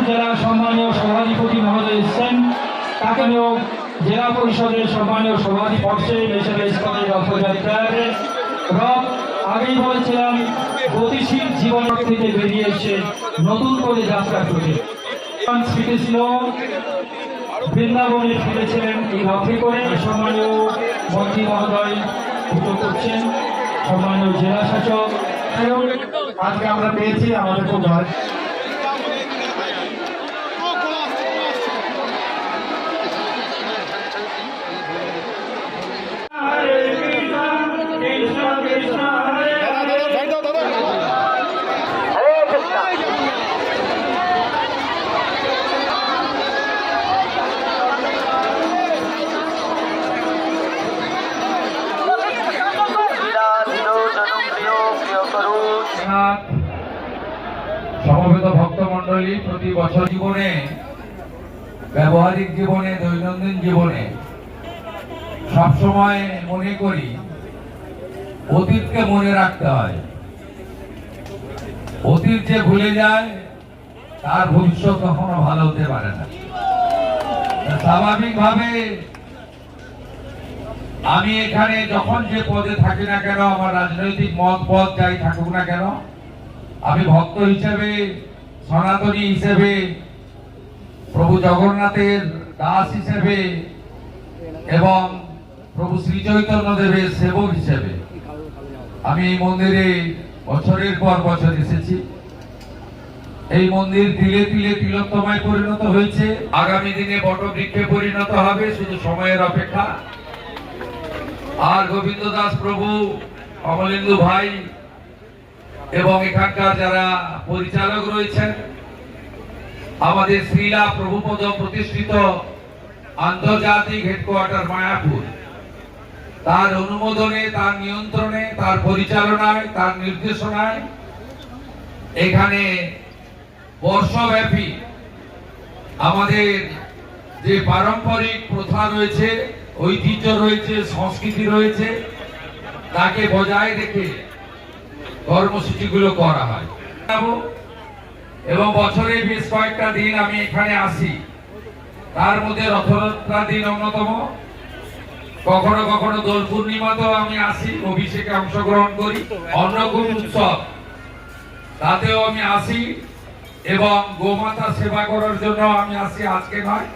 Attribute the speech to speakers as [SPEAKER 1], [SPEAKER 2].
[SPEAKER 1] জেলা সম্মানীয় সভাধিপতি মহোদয় এসছেন, তাকে জেলা পরিষদের সম্মানীয় সভাধিপতি হিসেবে ইস্কনের রথযাত্রার রথ আগেই বলেছিলাম গতিশীল জীবন থেকে বেরিয়ে এসে নতুন করে যাত্রা করছে। ফিরেছিল বৃন্দাবনে, ফিরেছিলেন এই রথে করে। সম্মানীয় মন্ত্রী মহোদয় পুজো করছেন, সম্মানীয় জেলা শাসক।
[SPEAKER 2] আজকে আমরা পেয়েছি, আমাদের খুব ভালো।
[SPEAKER 3] সমবেত ভক্তমণ্ডলী, প্রতি বছর জীবনে, ব্যবহারিক জীবনে, দৈনন্দিন জীবনে সবসময় মনে করি অতীতকে মনে রাখতে হয়। অতীত যে ভুলে যায় তার ভবিষ্যৎ কখনো ভালো হতে পারে না। স্বাভাবিকভাবে আমি এখানে যখন যে পদে থাকি না কেন, আমার রাজনৈতিক মত পদ যাই থাকুক না কেন, আমি ভক্ত হিসেবে, সনাতনী হিসেবে, প্রভু জগন্নাথের দাস হিসেবে এবং প্রভু শ্রী চৈতন্য দেবের সেবক হিসেবে আমি এই মন্দিরে বছরের পর বছর এসেছি। এই মন্দির তিলে তিলে তিলোত্তমায় পরিণত হয়েছে, আগামী দিনে বটবৃক্ষে পরিণত হবে, শুধু সময়ের অপেক্ষা। আর গোবিন্দ দাস প্রভু, অমলেন্দু ভাই এবং এখানকার যারা পরিচালক রয়েছেন, আমাদের শ্রীলা প্রভুপদ প্রতিষ্ঠিত আন্তর্জাতিক হেডকোয়ার্টার মায়াপুর, তার অনুমোদনে, তার নিয়ন্ত্রণে, তার পরিচালনায়, তার নির্দেশনায় এখানে বর্ষব্যাপী আমাদের যে পারম্পরিক প্রথা রয়েছে, ঐতিহ্য রয়েছে, সংস্কৃতি রয়েছে, তাকে বজায় রেখে কর্মসূচিগুলো করা হয়। এবং বছরে বেশ কয়েকটা দিন আমি এখানে আসি, তার মধ্যে রথযাত্রা দিন অন্যতম। কখনো কখনো দোল পূর্ণিমাতেও আমি আসি, অভিষেকে অংশগ্রহণ করি। অন্নকূট উৎসব, তাতেও আমি আসি এবং গোমাতা সেবা করার জন্য আমি আসি, আজকে নয়।